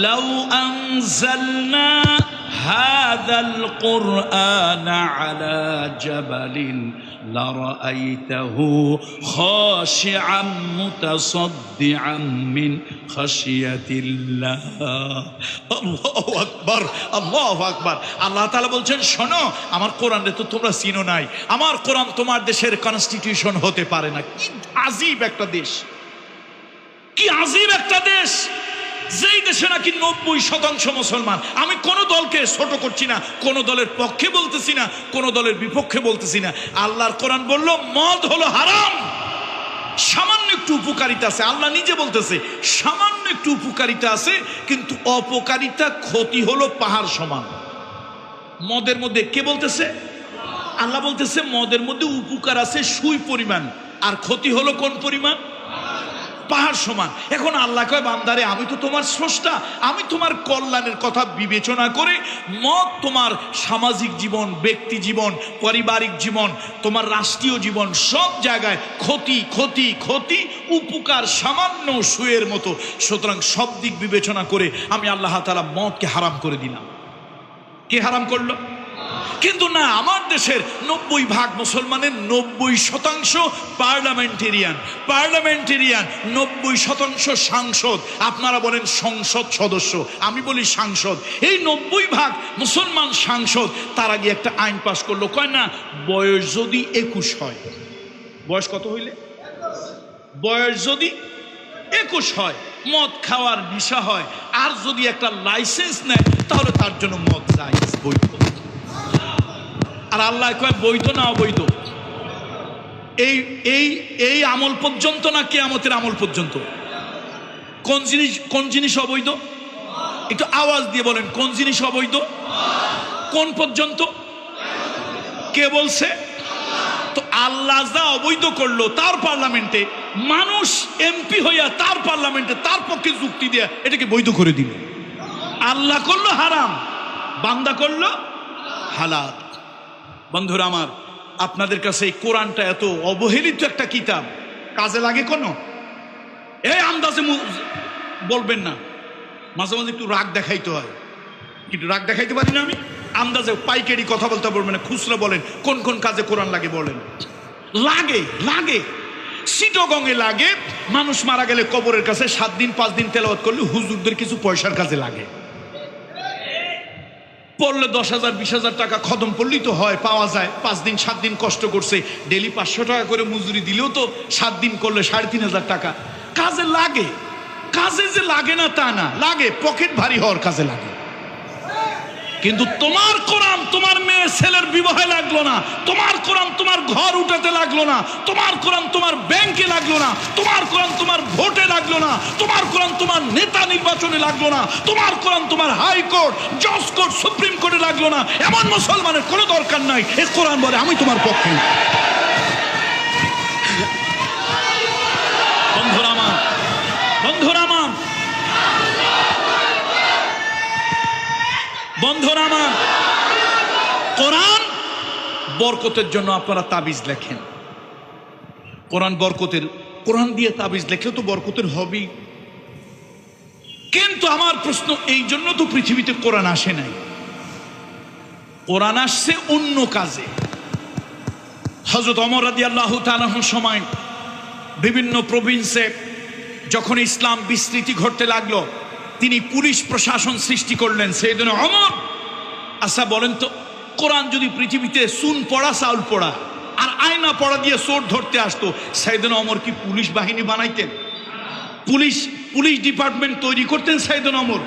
লাউ আনজালনা হাযাল কুরআন আলা জাবালিন লারাআইতাহু খাশিআম মুতাসাদ্দিআম মিন খাশিয়াতিল্লাহ। আল্লাহু আকবার, আল্লাহু আকবার। আল্লাহ তাআলা বলছেন, শোনো, আমার কোরআনে তো তোমরা চিনো নাই, আমার কোরআন তোমার দেশের কনস্টিটিউশন হতে পারে না। কি আজীব একটা দেশ, কি আজীব একটা দেশ, যেই দেশে নাকি 90% মুসলমান। আমি কোন দলকে ছোট করছি না, কোন দলের পক্ষে বলতেছি না, কোন দলের বিপক্ষে বলতেছি না। আল্লাহর কোরআন বলল মদ হলো হারাম। সামান্য একটু উপকারিতা আছে, আল্লাহ নিজে বলতেছে সামান্য একটু উপকারিতা আছে, কিন্তু অপকারিতা ক্ষতি হলো পাহাড় সমান। মদের মধ্যে কে বলতেছে? আল্লাহ বলতেছে মদের মধ্যে উপকার আছে সুই পরিমাণ, আর ক্ষতি হলো কোন পরিমাণ? পাহাড় সমান। এখন আল্লাহ কয়, বান্দারে আমি তো তোমার স্রষ্টা, আমি তোমার কল্যাণের কথা বিবেচনা করে মদ তোমার সামাজিক জীবন, ব্যক্তি জীবন, পারিবারিক জীবন, তোমার রাষ্ট্রীয় জীবন, সব জায়গায় ক্ষতি ক্ষতি ক্ষতি, উপকার সামান্য সুয়ের মতো। সুতরাং সব দিক বিবেচনা করে আমি আল্লাহ তাআলা মদকে হারাম করে দিলাম। কে হারাম করলো? কিন্তু না, আমার দেশের 90% মুসলমানের 90% পার্লামেন্টেরিয়ান, 90% সাংসদ। আপনারা বলেন সংসদ সদস্য, আমি বলি সাংসদ। এই 90% মুসলমান সাংসদ তারা গিয়ে একটা আইন পাশ করলো, কয় না বয়স যদি 21 হয়, বয়স কত হইলে? বয়স যদি 21 হয়, মদ খাওয়ার নেশা হয়, আর যদি একটা লাইসেন্স নেয়, তাহলে তার জন্য মদ জায়েজ, বৈধ। আর আল্লাহ কয় বৈধ না অবৈধ? এই এই এই আমল পর্যন্ত না কিয়ামতের আমল পর্যন্ত? কোন জিনিস অবৈধ? একটু আওয়াজ দিয়ে বলেন, কোন জিনিস অবৈধ? কোন পর্যন্ত? কে বলছে? তো আল্লাহ যা অবৈধ করলো তার পার্লামেন্টে, মানুষ এমপি হইয়া তার পার্লামেন্টে তার পক্ষে যুক্তি দিয়ে এটাকে বৈধ করে দিল। আল্লাহ করলো হারাম, বান্দা করলো হালাল। বন্ধুরা আমার, আপনাদের কাছে এই কোরআনটা এত অবহেলিত একটা কিতাব, কাজে লাগে কোনো? এই আন্দাজে বলবেন না, মাঝে মাঝে একটু রাগ দেখাইতে হয়। কিন্তু রাগ দেখাইতে পারি না আমি, আন্দাজে পাইকারি কথা বলতে পারবেন না, খুচরা বলেন কোন কোন কাজে কোরআন লাগে বলেন। লাগে লাগে, চিটাগংয়ে লাগে, মানুষ মারা গেলে কবরের কাছে 7 দিন 5 দিন তেলাওয়াত করলে হুজুরদের কিছু পয়সার কাজে লাগে। পড়লে 10,000 20,000 টাকা খতম পড়লেই তো হয়, পাওয়া যায়। 5 দিন 7 দিন কষ্ট করছে, ডেলি 500 টাকা করে মজুরি দিলেও তো 7 দিন করলে 3,500 টাকা। কাজে লাগে, কাজে যে লাগে না তা না, লাগে, পকেট ভারী হওয়ার কাজে লাগে। কিন্তু তোমার কোরআন তোমার মেয়ে ছেলের বিবাহে লাগলো না, তোমার কোরআন তোমার ঘর উঠাতে লাগলো না, তোমার কোরআন তোমার ব্যাংকে লাগলো না, তোমার কোরআন তোমার ভোটে লাগলো না, তোমার কোরআন তোমার নেতা নির্বাচনে লাগলো না, তোমার কোরআন তোমার হাইকোর্ট, জজ কোর্ট, সুপ্রিম কোর্টে লাগলো না। এমন মুসলমানের কোনো দরকার নাই। এই কোরআন বলে আমি তোমার পক্ষে। বন্ধুরা আমার, বন্ধুরা আমার, বন্ধুরা আমার, কোরআন বরকতের জন্য আপনারা তাবিজ লেখেন। কোরআন বরকতের, কোরআন দিয়ে তাবিজ লেখলে তো বরকতের হবেই। কিন্তু আমার প্রশ্ন, এই জন্য তো পৃথিবীতে কোরআন আসে নাই। কোরআন আসছে অন্য কাজে। হযরত ওমর রাদিয়াল্লাহু তাআলার সময় বিভিন্ন প্রভিন্সে যখন ইসলাম বিস্তৃতি ঘটতে লাগলো, তিনি পুলিশ প্রশাসন সৃষ্টি করলেন। সাইয়েদনা ওমর, আচ্ছা বলেন তো, কোরআন যদি পৃথিবীতে চুন পড়া চাউল পড়া আর আয়না পড়া দিয়ে চোর ধরতে আসতো, সাইয়েদনা ওমর কি পুলিশ বাহিনী বানাইতেন? পুলিশ ডিপার্টমেন্ট তৈরি করতেন সাইয়েদনা ওমর?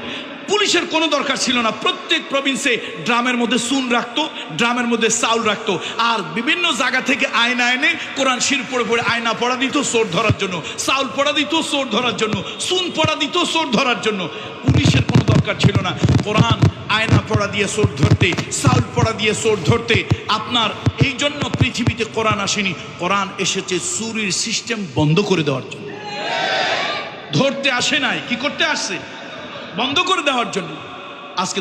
পুলিশের কোনো দরকার ছিল না। প্রত্যেক প্রভিন্সে ড্রামের মধ্যে চুন রাখতো, ড্রামের মধ্যে চাউল রাখতো, আর বিভিন্ন জায়গা থেকে আয়না এনে কোরআন শির পড়ে পড়ে আয়না পড়া দিত চোর ধরার জন্য, চাউল পড়া দিত চোর ধরার জন্য, চুন পড়া দিত চোর ধরার জন্য। পুলিশের কোনো দরকার ছিল না। কোরআন আয়না পড়া দিয়ে চোর ধরতে, চাউল পড়া দিয়ে চোর ধরতে। আপনার এই জন্য পৃথিবীতে কোরআন আসেনি, কোরআন এসেছে চুরির সিস্টেম বন্ধ করে দেওয়ার জন্য। ধরতে আসে নাই, কি করতে আসছে? বন্ধ করে দেওয়ার জন্য। আজকে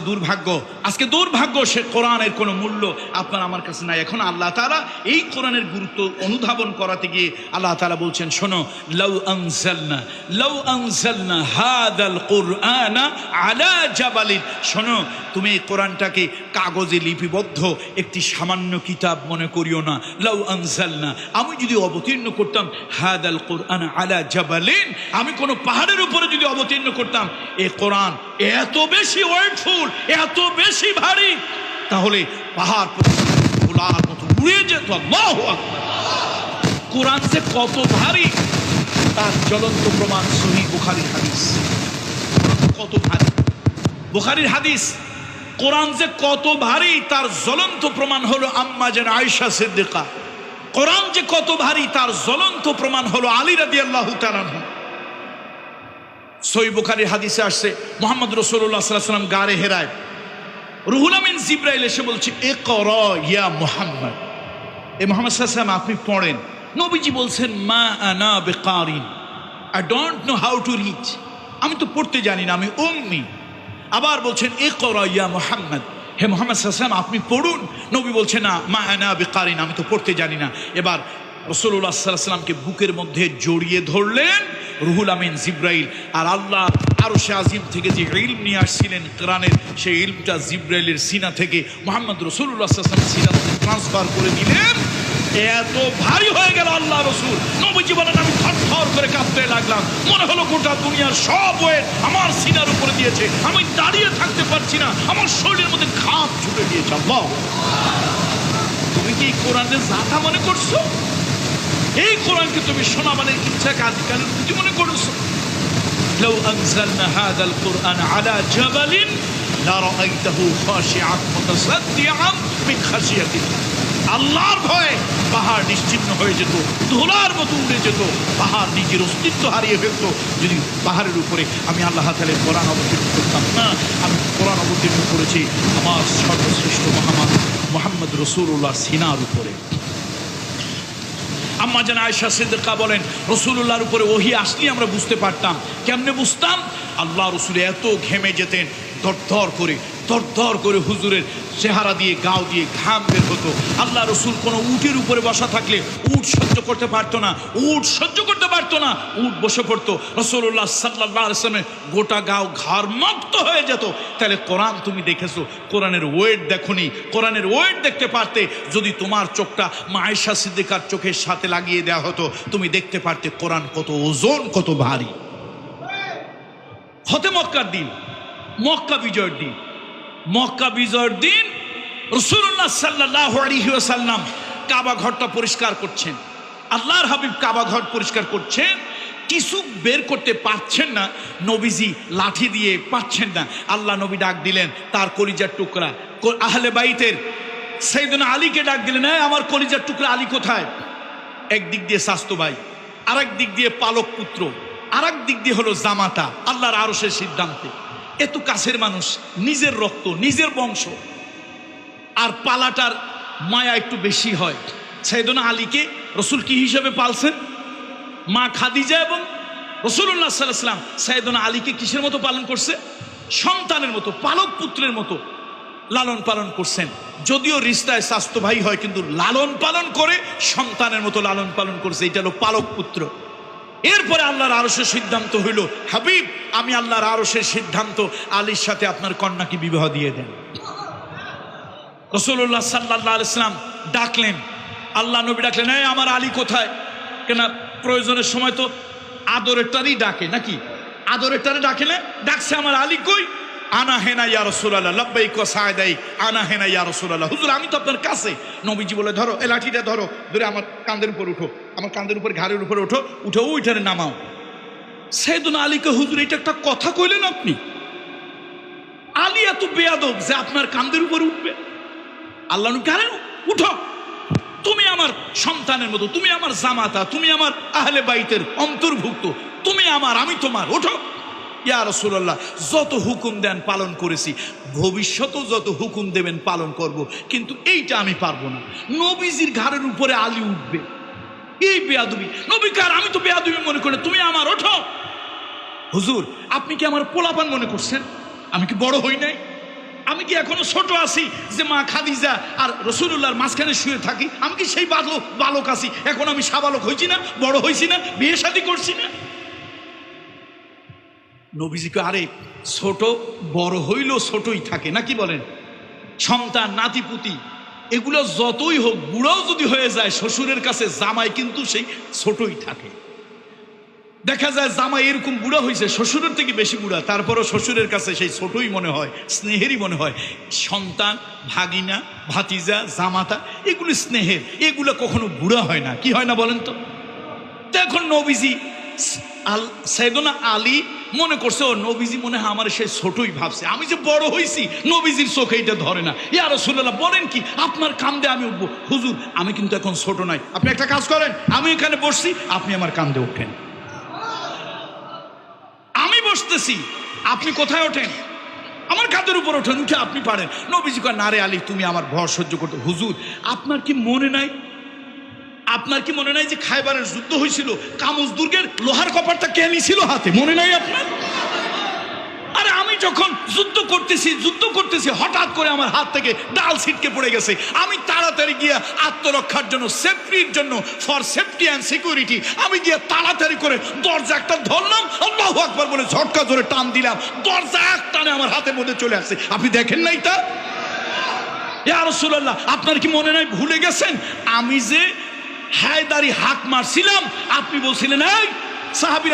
দুর্ভাগ্য সে কোরআনের কোনো মূল্য আপনার আমার কাছে নাই। এখন আল্লাহ তাআলা এই কোরআনের গুরুত্ব অনুধাবন করাতে গিয়ে আল্লাহ তাআলা বলছেন, শোনো, লাউ আনজালনা হাদাল কুরআনা আলা জাবালিন, শোনো, তুমি এই কোরআনটাকে কাগজে লিপিবদ্ধ একটি সামান্য কিতাব মনে করিও না। লাউ আনজালনা, আমি যদি অবতীর্ণ করতাম হাদাল কুরআনা আলা জাবালিন, আমি কোনো পাহাড়ের উপরে যদি অবতীর্ণ করতাম, এই কোরআন এত বেশি ওয়েটফুল, এত বেশি ভারী, তাহলে পাহাড় গোলার মতো উড়ে যেত। আল্লাহু আকবার। কোরআন যে কত ভারী তার জ্বলন্ত প্রমাণ সহিহ বুখারীর হাদিস। কত ভারী বুখারীর হাদিস। কোরআন যে কত ভারী তার জ্বলন্ত প্রমাণ হলো আম্মা জান আয়েশা সিদ্দিকা। কোরআন যে কত ভারী তার জ্বলন্ত প্রমাণ হলো আলী রাদিয়াল্লাহু তাআলা আনহু। সহিহ বুখারীর হাদিসে আসছে, মুহাম্মদ রাসূলুল্লাহ সাল্লাল্লাহু আলাইহি ওয়াসাল্লাম গারে হেরায় রুহুল আমিন জিবরাইল এসে বলছে, ইকরা ইয়া মুহাম্মদ, এ মুহাম্মদ সাল্লাল্লাহু আলাইহি ওয়াসাল্লাম আপনি পড়েন। নবীজি বলছেন, মা আনা বিকারিন, I don't know how to read, আমি তো পড়তে জানি না, আমি উম্মি। আবার বলছেন, ইকরা ইয়া মুহাম্মদ, হে মুহাম্মদ সাল্লাল্লাহু আলাইহি ওয়াসাল্লাম আপনি পড়ুন। নবী বলছেন, না, মা আনা বিকারিন, আমি তো পড়তে জানি না। এবার রাসূলুল্লাহ সাল্লাল্লাহু আলাইহি ওয়াসাল্লামকে বুকের মধ্যে জড়িয়ে ধরলেন রুহুল আমিন জিবরাইল, আর আল্লাহ আরশে আজিম থেকে যে ইলম নিয়ে আসছিলেন কোরআনের, সেই ইলমটা জিবরাইলের সিনা থেকে মুহাম্মদ রাসূলুল্লাহ সাল্লাল্লাহু আলাইহি ওয়াসাল্লামের সিনাতে ট্রান্সফার করে দিলেন। এত ভারী হয়ে গেল আল্লাহ রাসূল, নবীজি বলেন, আমি থরথর করে কাঁপতে লাগলাম, মনে হলো গোটা দুনিয়ার সব ওয়েট আমার সিনার উপরে দিয়েছে, আমি দাঁড়িয়ে থাকতে পারছি না, আমার শরীরের মধ্যে ঘাম ছুটে দিয়েছে। আল্লাহ, তুমি কি কোরআনের জাতা মনে করছো? এই কোরআনকে তুমি সোনামানের ইচ্ছা কাজকালের প্রতি মনে করছো? লাউ আনজালনা হাদাল কুরআন আলা জাবালিন লারাআইতাহু খাশিআন মুতাসাদ্দিআন মিন খাশিয়াতিল্লাহ। আল্লাহর ভয়ে পাহাড় নিশ্চিহ্ন হয়ে যেত, ধুলার মতো উড়ে যেত, পাহাড় নিজের অস্তিত্ব হারিয়ে ফেলতো যদি পাহাড়ের উপরে আমি আল্লাহ তাআলার কোরআন অবতীর্ণ করতাম না। আমি কোরআন অবতীর্ণ করেছি আমার সর্বশ্রেষ্ঠ মুহাম্মদ রাসূলুল্লাহ সিনার উপরে। আম্মা জান আয়েশা সিদ্দিকা বলেন, রাসূলুল্লাহর উপরে ওহী আসলে আমরা বুঝতে পারতাম। কেমনে বুঝতাম? আল্লাহ রাসূল এত ঘেমে যেতেন, দরদর করে হুজুরের চেহারা দিয়ে গাও দিয়ে ঘাম বের হতো। আল্লাহ রাসূল কোনো উটের উপরে বসা থাকলে উট সহ্য করতে পারতো না, উট বসে পড়তো। রাসূলুল্লাহ সাল্লাল্লাহু আলাইহি ওয়াসাল্লামের গোটা গাও ঘামমুক্ত হয়ে যেত। তাহলে কোরআন তুমি দেখেছো, কোরআনের ওয়েট দেখোনি? কোরআনের ওয়েট দেখতে পারতে যদি তোমার চোখটা মা আয়েশা সিদ্দিকার চোখের সাথে লাগিয়ে দেওয়া হতো, তুমি দেখতে পারতে কোরআন কত ওজন, কত ভারী। হতে মক্কার দিন, মক্কা বিজয়ের দিন রাসূলুল্লাহ সাল্লাল্লাহু আলাইহি ওয়াসাল্লাম কাবা ঘরটা পরিষ্কার করছেন। আল্লাহর হাবিব কাবা ঘর পরিষ্কার করছেন, কিছু বের করতে পারছেন না, নবীজি লাঠি দিয়ে পাচ্ছেন না। আল্লাহ নবী ডাক দিলেন তার কলিজার টুকরা আহলে বাইতের সাইয়েদনা আলীকে ডাক দিলেন, আমার কলিজার টুকরা আলী কোথায়? একদিক দিয়ে শাস্তো ভাই, আরেক দিক দিয়ে পালক পুত্র, আরেক দিক দিয়ে হলো জামাতা, আল্লাহর আরশের সিদ্ধান্তে। এত কাছের মানুষ, নিজের রক্ত, নিজের বংশ, আর পালাটার মায়া একটু বেশি হয়। সাইয়েদনা আলীকে রাসূল কি হিসেবে পালছেন? মা খাদিজা এবং রাসূলুল্লাহ সাল্লাল্লাহু আলাইহি ওয়াসাল্লাম সাইয়েদনা আলীকে কিসের মতো পালন করছে? সন্তানের মতো, পালক পুত্রের মতো লালন পালন করছেন। যদিও রিস্তায় স্বাস্থ্য ভাই হয়, কিন্তু লালন পালন করে সন্তানের মতো লালন পালন করছে, এটা হলো পালক পুত্র। এরপরে আল্লাহর আরশের সিদ্ধান্ত হইল, হাবিব আমি আল্লাহর আরশের সিদ্ধান্ত, আলীর সাথে আপনার কন্যাকে বিবাহ দিয়ে দেন। রাসূলুল্লাহ সাল্লাল্লাহু আলাইহি ওয়াসাল্লাম ডাকলেন, আল্লাহ নবী ডাকলেন, আমার আলী কোথায়? কেন প্রয়োজনের সময় তো আদরেরটারই ডাকে নাকি? আদরেরটারে ডাকে না, ডাকছে আমার আলী কই? আনা হেনা ইয়া রাসূলুল্লাহ, লাব্বাইক ওয়া সা'দাইক, আনা হেনা ইয়া রাসূলুল্লাহ। হুজুর আমি তো আপনার কাছে। নবীজি বলে, ধরো এই লাঠিটা, ধরে আমার কাঁধের উপর উঠো, আমার কাঁধের উপর ঘাড়ের উপরে উঠে ওইটারে নামাও। সাইয়েদনা আলীকে, হুজুর এটা একটা কথা কইলেন আপনি? আলী এত বেয়াদব যে আপনার কাঁধের উপর উঠবে? আল্লাহ নবী, আরে উঠো, তুমি আমার সন্তানের মতো, তুমি আমার জামাতা, তুমি আমার আহলে বাইতের অন্তর্ভুক্ত, তুমি আমার, আমি তোমার, ওঠো। ইয়া রাসূলুল্লাহ, যত হুকুম দেন পালন করেছি, ভবিষ্যতেও যত হুকুম দেবেন পালন করব, কিন্তু এইটা আমি পারবো না। নবীজির ঘাড়ের উপরে আলী উঠবে, এই বেয়াদবি। নবী কার? আমি তো বেয়াদবি মনে করি, তুমি আমার, ওঠো। হুজুর আপনি কি আমার পোলাপান মনে করছেন? আমি কি বড় হই নাই? আমি কি এখনো ছোট আছি যে মা খাদিজা আর রাসূলুল্লাহর মাঝখানে শুয়ে থাকি? আমি কি সেই বালক আছি? এখন আমি সাবালক হয়েছি না, বড় হয়েছি না, বিয়ে শাদী করছি না? নবীজিকে আরে ছোট বড় হইলেও ছোটই থাকে নাকি বলেন? সন্তান নাতিপুতি এগুলো যতই হোক, বুড়াও যদি হয়ে যায় শ্বশুরের কাছে জামাই কিন্তু সেই ছোটই থাকে। দেখা যায় জামাই এরকম বুড়া হয়েছে, শ্বশুরের থেকে বেশি বুড়া, তারপরও শ্বশুরের কাছে সেই ছোটই মনে হয়, স্নেহেরই মনে হয়। সন্তান, ভাগিনা, ভাতিজা, জামাতা এগুলো স্নেহের, এগুলো কখনো বুড়া হয় না। কি হয় না বলেন তো? এখন নবীজি সাইয়েদনা আলী মনে করছে ও নবীজি মনে হয় আমার সেই ছোটই ভাবছে, আমি যে বড় হয়েছি নবীজির চোখে এটা ধরে না। ইয়া রাসূলুল্লাহ বলেন কি, আপনার কান্দে আমি উঠবো? হুজুর আমি কিন্তু এখন ছোট নয়, আপনি একটা কাজ করেন, আমি এখানে বসছি, আপনি আমার কান্দে ওঠেন। আমি বসতেছি, আপনি কোথায় ওঠেন? আমার কাঁধের উপর ওঠেন, উঠে আপনি পারেন। নবীজি কয় না রে আলী, তুমি আমার ভর সহ্য করতে। হুজুর আপনার কি মনে নাই, আপনার কি মনে নাই যে খায়বারের যুদ্ধ হয়েছিল, কামুজ দুর্গের লোহার কপারটা কে নিছিল হাতে? মনে নাই আপনার? আরে আমি যখন যুদ্ধ করতেছি হঠাৎ করে আমার হাত থেকে ডাল ছিটকে পড়ে গেছে। আমি তাড়াতাড়ি গিয়ে আত্মরক্ষার জন্য, সেফটির জন্য, ফর সেফটি অ্যান্ড সিকিউরিটি আমি গিয়ে তাড়াতাড়ি করে দরজা একটা ধরলাম, আল্লাহু আকবার বলে ঝটকা ধরে টান দিলাম, দরজা এক টানে আমার হাতের মধ্যে চলে আসছে। আপনি দেখেন নাই তা? ইয়া রাসূলুল্লাহ আপনার কি মনে নাই, ভুলে গেছেন আমি যে হায়দারি হাত মারছিলাম? আপনি বলছিলেন এই সাহাবীরা